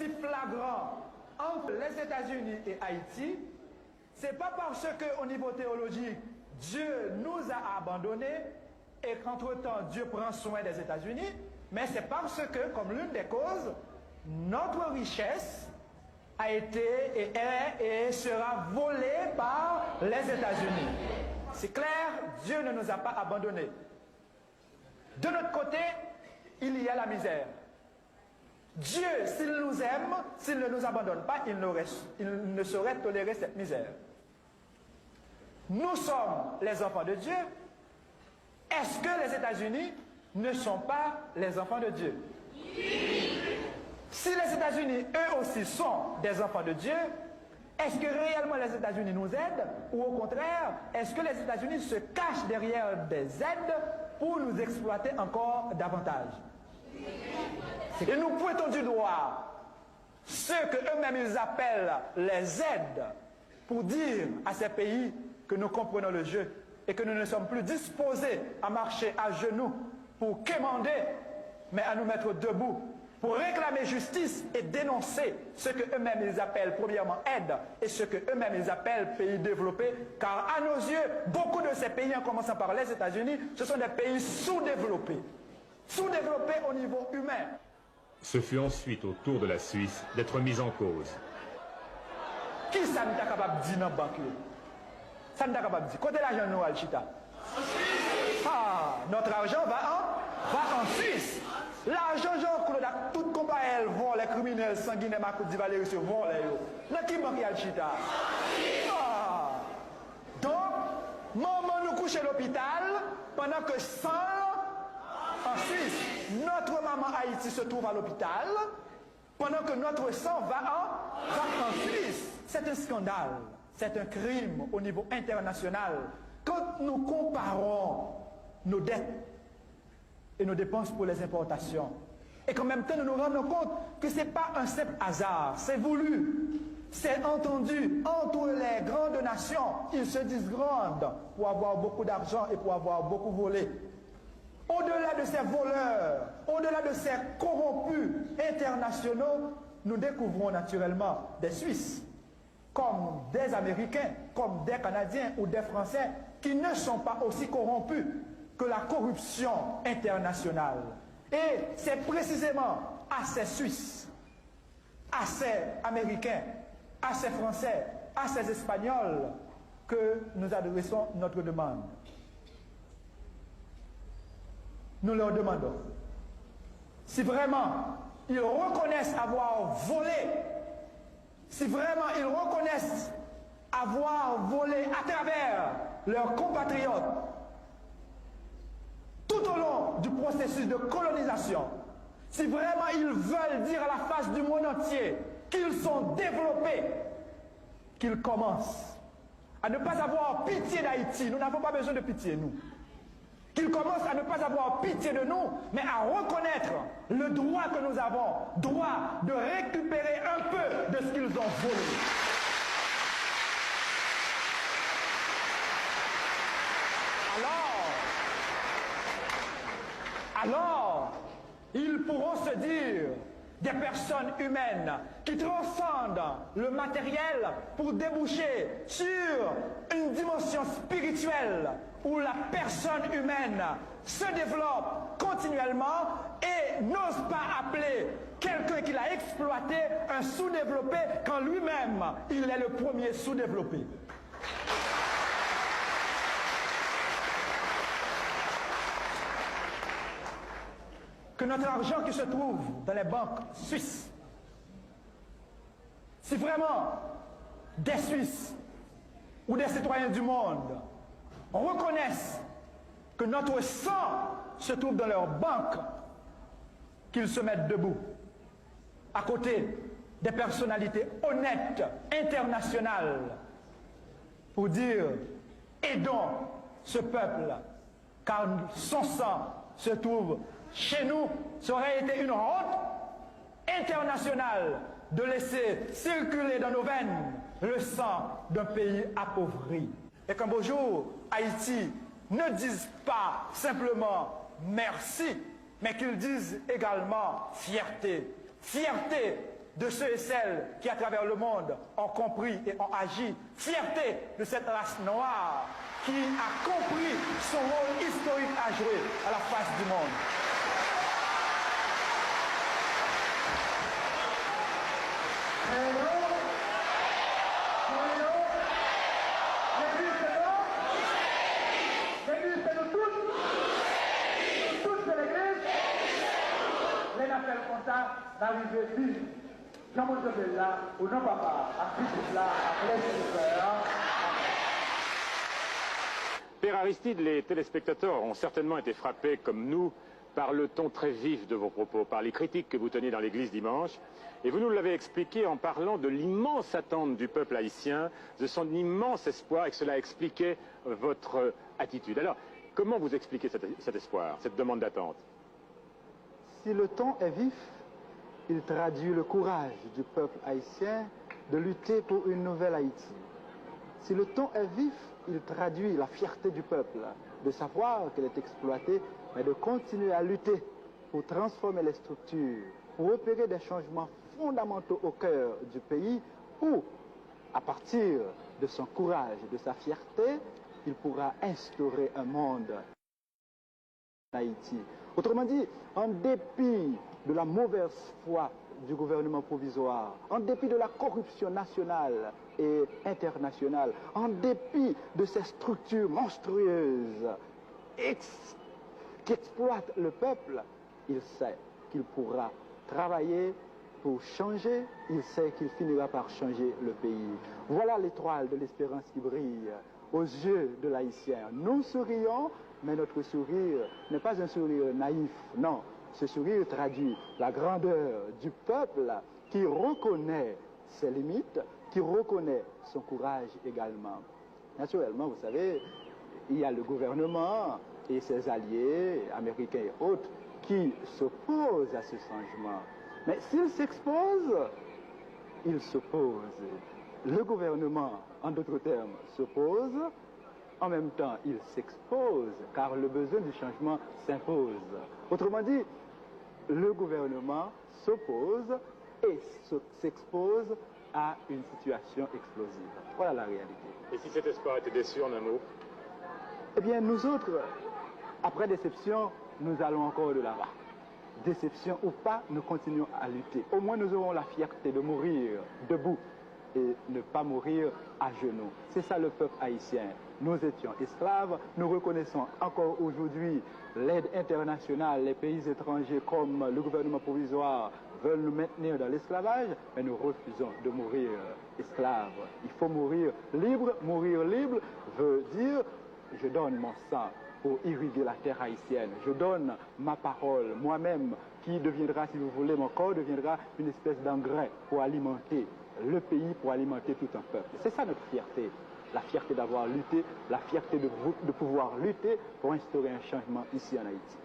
si flagrant entre les États-Unis et Haïti, c'est pas parce qu'au niveau théologique, Dieu nous a abandonnés et qu'entre-temps, Dieu prend soin des États-Unis, mais c'est parce que, comme l'une des causes, notre richesse a été et est et sera volée par les États-Unis. C'est clair, Dieu ne nous a pas abandonnés. De notre côté, il y a la misère. Dieu, s'il nous aime, s'il ne nous abandonne pas, il ne saurait tolérer cette misère. Nous sommes les enfants de Dieu. Est-ce que les États-Unis ne sont pas les enfants de Dieu? Si les États-Unis, eux aussi, sont des enfants de Dieu, est-ce que réellement les États-Unis nous aident? Ou au contraire, est-ce que les États-Unis se cachent derrière des aides pour nous exploiter encore davantage? Et nous pointons du doigt ceux que eux-mêmes ils appellent les aides pour dire à ces pays que nous comprenons le jeu et que nous ne sommes plus disposés à marcher à genoux pour quémander, mais à nous mettre debout pour réclamer justice et dénoncer ce que eux-mêmes ils appellent premièrement aide et ce que eux-mêmes ils appellent pays développés, car à nos yeux, beaucoup de ces pays, en commençant par les États-Unis, ce sont des pays sous-développés au niveau humain. Ce fut ensuite au tour de la Suisse d'être mise en cause. Qui ça n'est pas capable de dire dans la banque? Ça n'est pas capable de dire. Côté l'argent, nous, Alchita. Ah, notre argent va en Suisse. L'argent, Jean-Claude, tout combat, elles vont, les criminels sanguinaires, ma Côte d'Ivoire, les vont, les dans qui banque Alchita? Ah. Donc, maman nous couche à l'hôpital pendant que 100 en Suisse, notre maman Haïti se trouve à l'hôpital, pendant que notre sang va en Suisse. C'est un scandale, c'est un crime au niveau international. Quand nous comparons nos dettes et nos dépenses pour les importations, et qu'en même temps nous nous rendons compte que ce n'est pas un simple hasard, c'est voulu, c'est entendu entre les grandes nations. Ils se disent grandes pour avoir beaucoup d'argent et pour avoir beaucoup volé. Au-delà de ces voleurs, au-delà de ces corrompus internationaux, nous découvrons naturellement des Suisses, comme des Américains, comme des Canadiens ou des Français, qui ne sont pas aussi corrompus que la corruption internationale. Et c'est précisément à ces Suisses, à ces Américains, à ces Français, à ces Espagnols que nous adressons notre demande. Nous leur demandons si vraiment ils reconnaissent avoir volé, si vraiment ils reconnaissent avoir volé à travers leurs compatriotes tout au long du processus de colonisation, si vraiment ils veulent dire à la face du monde entier qu'ils sont développés, qu'ils commencent à ne pas avoir pitié d'Haïti. Nous n'avons pas besoin de pitié, nous. Qu'ils commencent à ne pas avoir pitié de nous, mais à reconnaître le droit que nous avons, droit de récupérer un peu de ce qu'ils ont volé. Alors, ils pourront se dire des personnes humaines qui transcendent le matériel pour déboucher sur une dimension spirituelle où la personne humaine se développe continuellement et n'ose pas appeler quelqu'un qui l'a exploité un sous-développé quand lui-même il est le premier sous-développé. Que notre argent qui se trouve dans les banques suisses, si vraiment des Suisses ou des citoyens du monde reconnaissent que notre sang se trouve dans leurs banques, qu'ils se mettent debout à côté des personnalités honnêtes, internationales, pour dire aidons ce peuple, car son sang se trouve chez nous. Ça aurait été une honte internationale de laisser circuler dans nos veines le sang d'un pays appauvri. Et qu'un beau jour, Haïti ne dise pas simplement merci, mais qu'ils disent également fierté. Fierté de ceux et celles qui, à travers le monde, ont compris et ont agi. Fierté de cette race noire qui a compris son rôle historique à jouer à la face du monde. L'arrivée vive, Jean-Montel là, au nom papa, à Christ là, à Frère. Père Aristide, les téléspectateurs ont certainement été frappés, comme nous, par le ton très vif de vos propos, par les critiques que vous teniez dans l'église dimanche. Et vous nous l'avez expliqué en parlant de l'immense attente du peuple haïtien, de son immense espoir, et que cela expliquait votre attitude. Alors, comment vous expliquez cet espoir, cette demande d'attente? Si le ton est vif, il traduit le courage du peuple haïtien de lutter pour une nouvelle Haïti. Si le ton est vif, il traduit la fierté du peuple de savoir qu'elle est exploitée, mais de continuer à lutter pour transformer les structures, pour opérer des changements fondamentaux au cœur du pays, où, à partir de son courage et de sa fierté, il pourra instaurer un monde en Haïti. Autrement dit, en dépit de la mauvaise foi du gouvernement provisoire, en dépit de la corruption nationale et internationale, en dépit de ces structures monstrueuses qui exploitent le peuple, il sait qu'il pourra travailler pour changer, il sait qu'il finira par changer le pays. Voilà l'étoile de l'espérance qui brille aux yeux de l'Haïtien. Nous sourions, mais notre sourire n'est pas un sourire naïf, non. Ce sourire traduit la grandeur du peuple qui reconnaît ses limites, qui reconnaît son courage également. Naturellement, vous savez, il y a le gouvernement et ses alliés, américains et autres, qui s'opposent à ce changement. Mais s'ils s'exposent, ils s'opposent. Le gouvernement, en d'autres termes, s'oppose. En même temps, il s'expose, car le besoin du changement s'impose. Autrement dit, le gouvernement s'oppose et s'expose à une situation explosive. Voilà la réalité. Et si cet espoir était déçu en un mot? Eh bien, nous autres, après déception, nous allons encore de l'avant. Déception ou pas, nous continuons à lutter. Au moins, nous aurons la fierté de mourir debout et ne pas mourir à genoux. C'est ça le peuple haïtien. Nous étions esclaves, nous reconnaissons encore aujourd'hui l'aide internationale, les pays étrangers comme le gouvernement provisoire veulent nous maintenir dans l'esclavage, mais nous refusons de mourir esclaves. Il faut mourir libre. Mourir libre veut dire je donne mon sang pour irriguer la terre haïtienne. Je donne ma parole, moi-même, qui deviendra, si vous voulez, mon corps deviendra une espèce d'engrais pour alimenter le pays, pour alimenter tout un peuple. C'est ça notre fierté. La fierté d'avoir lutté, la fierté de pouvoir lutter pour instaurer un changement ici en Haïti.